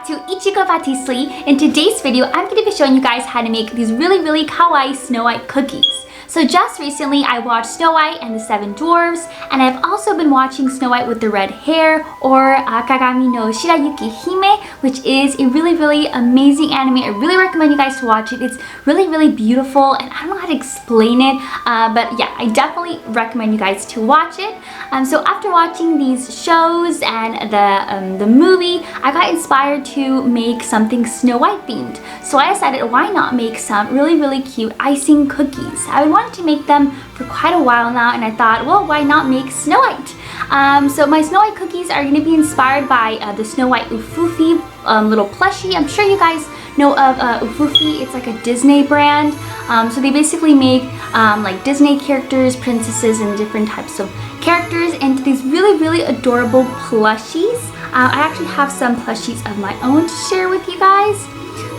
to Ichigo Patisserie. In today's video, I'm going to be showing you guys how to make these really kawaii Snow White cookies. So just recently, I watched Snow White and the Seven Dwarfs, and I've also been watching Snow White with the red hair, or Kagami no Shirayuki Hime, which is a really amazing anime. I really recommend you guys to watch it. It's really beautiful, and I don't know how to explain it, but yeah, I definitely recommend you guys to watch it. So after watching these shows and the movie, I got inspired to make something Snow White themed. So I decided, why not make some really cute icing cookies? I wanted to make them for quite a while now, and I thought, well, why not make Snow White? So my Snow White cookies are going to be inspired by the Snow White uffufy little plushie. I'm sure you guys know of uffufy. It's like a Disney brand. So they basically make like Disney characters, princesses, and different types of characters into these really adorable plushies. I actually have some plushies of my own to share with you guys.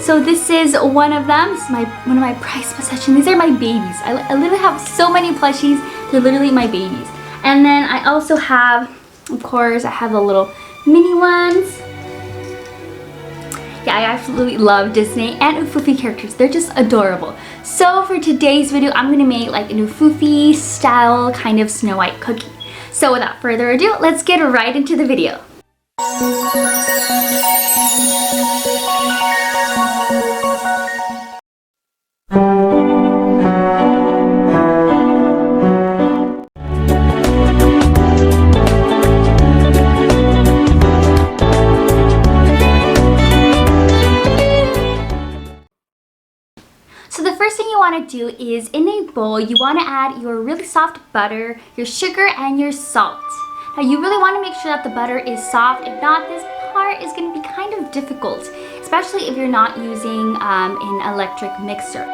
So this is one of them. This is one of my prized possessions. These are my babies. I literally have so many plushies. They're literally my babies. And then I also have, of course, I have the little mini ones. Yeah, I absolutely love Disney and uffufy characters. They're just adorable. So for today's video, I'm gonna make like an uffufy style kind of Snow White cookie. So without further ado, let's get right into the video. So the first thing you want to do is, in a bowl, you want to add your really soft butter, your sugar, and your salt. Now you really want to make sure that the butter is soft. If not, this part is going to be kind of difficult, especially if you're not using an electric mixer.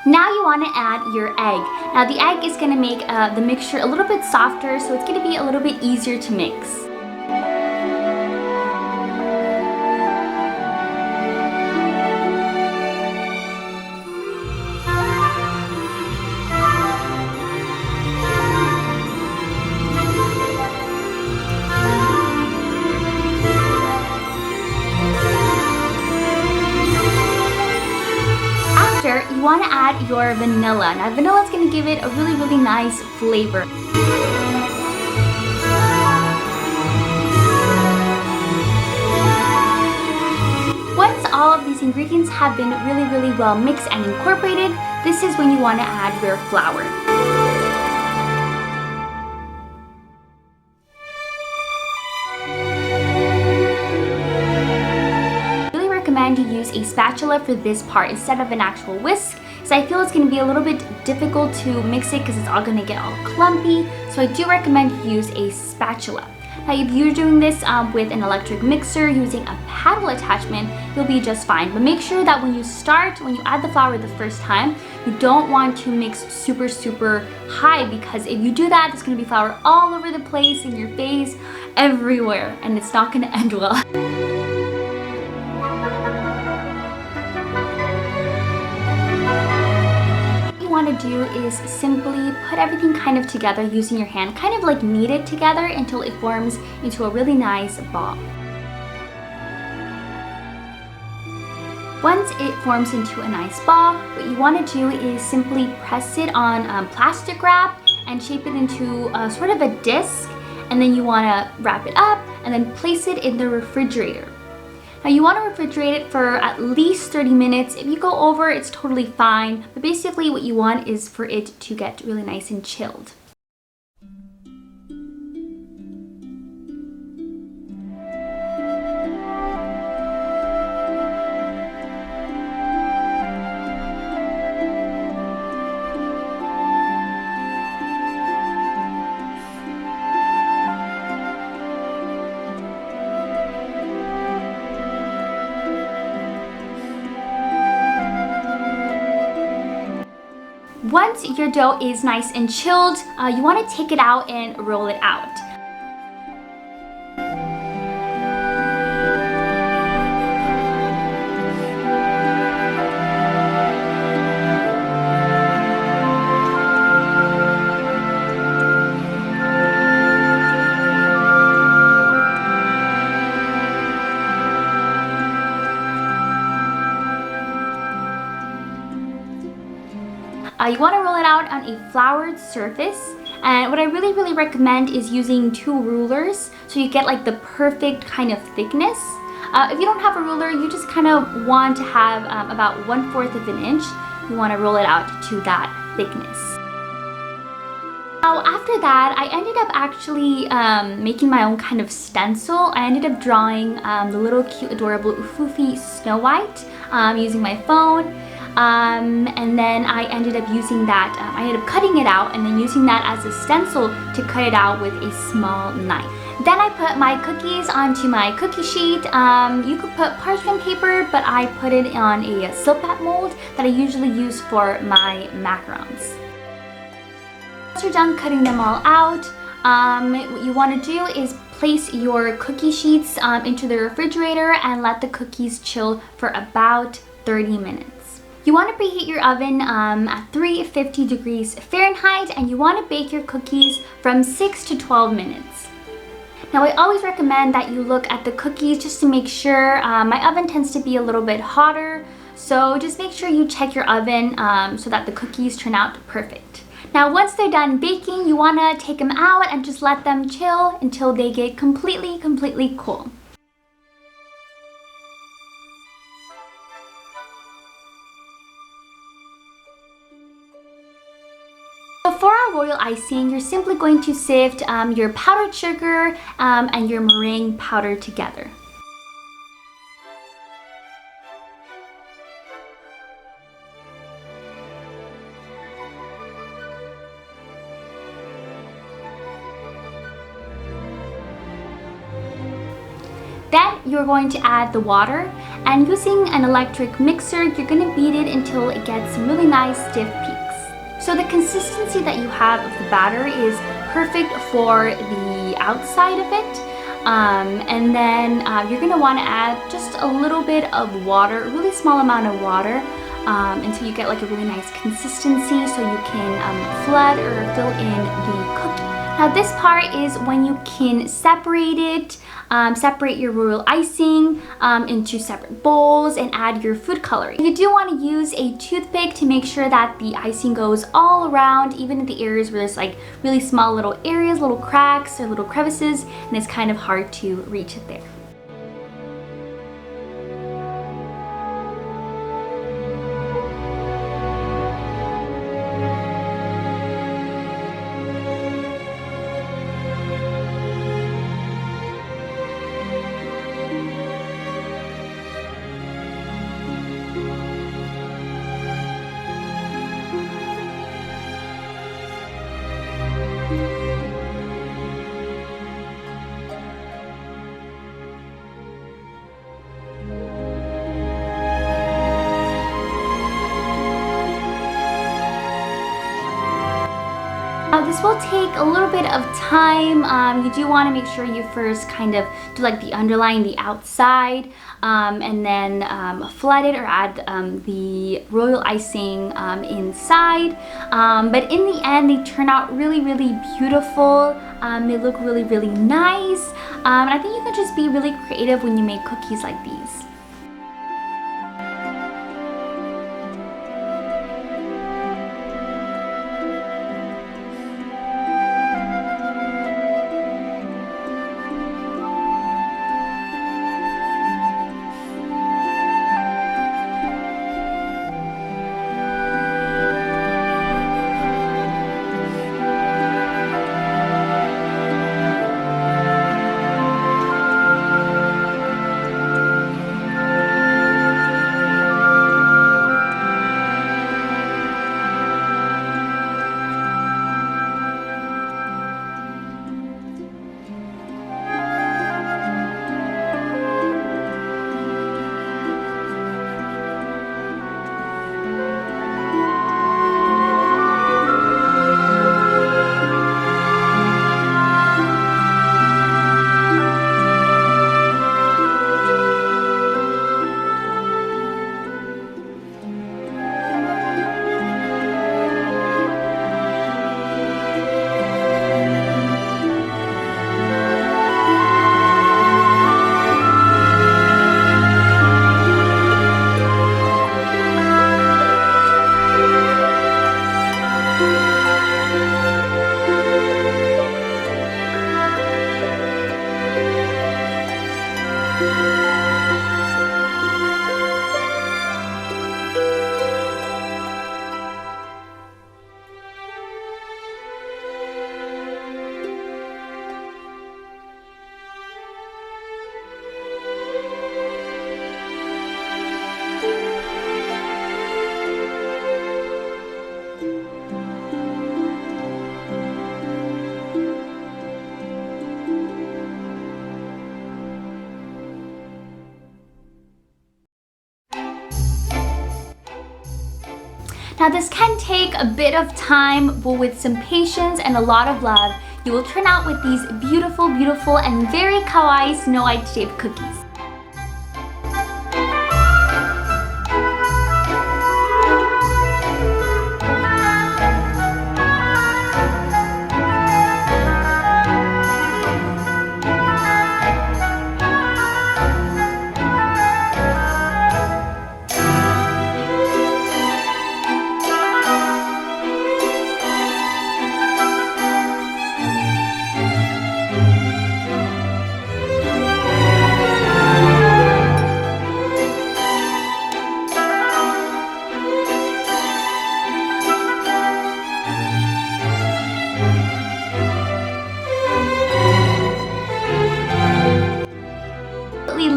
Now you want to add your egg. Now the egg is going to make the mixture a little bit softer, so it's going to be a little bit easier to mix. You want to add your vanilla. Now vanilla is going to give it a really nice flavor. Once all of these ingredients have been really well mixed and incorporated, this is when you want to add your flour. To use a spatula for this part instead of an actual whisk, so I feel it's going to be a little bit difficult to mix it because it's all going to get all clumpy, so I do recommend you use a spatula. Now if you're doing this with an electric mixer using a paddle attachment, you'll be just fine, but make sure that when you add the flour the first time, you don't want to mix super high, because if you do that, there's going to be flour all over the place, in your face, everywhere, and it's not going to end well. Want to do is simply put everything kind of together using your hand, kind of like knead it together until it forms into a really nice ball. Once it forms into a nice ball, what you want to do is simply press it on plastic wrap and shape it into sort of a disc, and then you want to wrap it up and then place it in the refrigerator. Now you want to refrigerate it for at least 30 minutes. If you go over, it's totally fine, but basically what you want is for it to get really nice and chilled. Once your dough is nice and chilled, you want to take it out and roll it out. You want to roll it out on a floured surface. And what I really recommend is using 2 rulers so you get like the perfect kind of thickness. If you don't have a ruler, you just kind of want to have about 1/4 of an inch. You want to roll it out to that thickness. Now after that, I ended up actually making my own kind of stencil. I ended up drawing the little cute adorable uffufy Snow White using my phone. And then I ended up using that, I ended up cutting it out and then using that as a stencil to cut it out with a small knife. Then I put my cookies onto my cookie sheet. You could put parchment paper, but I put it on a silpat mold that I usually use for my macarons. Once you're done cutting them all out, what you want to do is place your cookie sheets into the refrigerator and let the cookies chill for about 30 minutes. You want to preheat your oven at 350 degrees Fahrenheit, and you want to bake your cookies from 6 to 12 minutes. Now I always recommend that you look at the cookies just to make sure. My oven tends to be a little bit hotter, so just make sure you check your oven so that the cookies turn out perfect. Now once they're done baking, you want to take them out and just let them chill until they get completely cool. So for our royal icing, you're simply going to sift your powdered sugar and your meringue powder together. Then you're going to add the water, and using an electric mixer, you're going to beat it until it gets some really nice stiff peaks. So the consistency that you have of the batter is perfect for the outside of it. And then you're going to want to add just a little bit of water, a really small amount of water, until you get like a really nice consistency so you can flood or fill in the cookie. Now this part is when you can separate it, separate your royal icing into separate bowls and add your food coloring. You do want to use a toothpick to make sure that the icing goes all around, even in the areas where there's like really small little areas, little cracks or little crevices, and it's kind of hard to reach it there. This will take a little bit of time. You do want to make sure you first kind of do like the underline, the outside, and then flood it or add the royal icing inside. But in the end, they turn out really beautiful. They look really nice. And I think you can just be really creative when you make cookies like these. Now this can take a bit of time, but with some patience and a lot of love, you will turn out with these beautiful, beautiful, and very kawaii Snow White shaped cookies.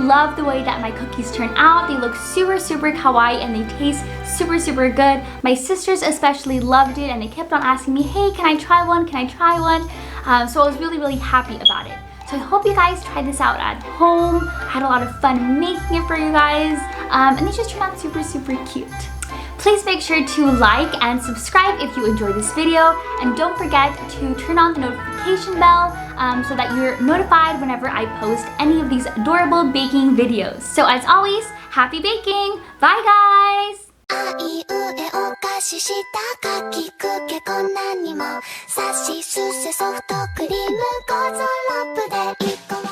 Love the way that my cookies turn out. They look super, super kawaii and they taste super, super good. My sisters especially loved it and they kept on asking me, hey, can I try one? Can I try one? So I was really, really happy about it. So I hope you guys try this out at home. I had a lot of fun making it for you guys. And they just turned out super, super cute. Please make sure to like and subscribe if you enjoyed this video, and don't forget to turn on the notification bell so that you're notified whenever I post any of these adorable baking videos. So as always, happy baking! Bye guys! あいうえお菓子したかきくけこんなにもさしすせソフトクリームゴーゾロップで1個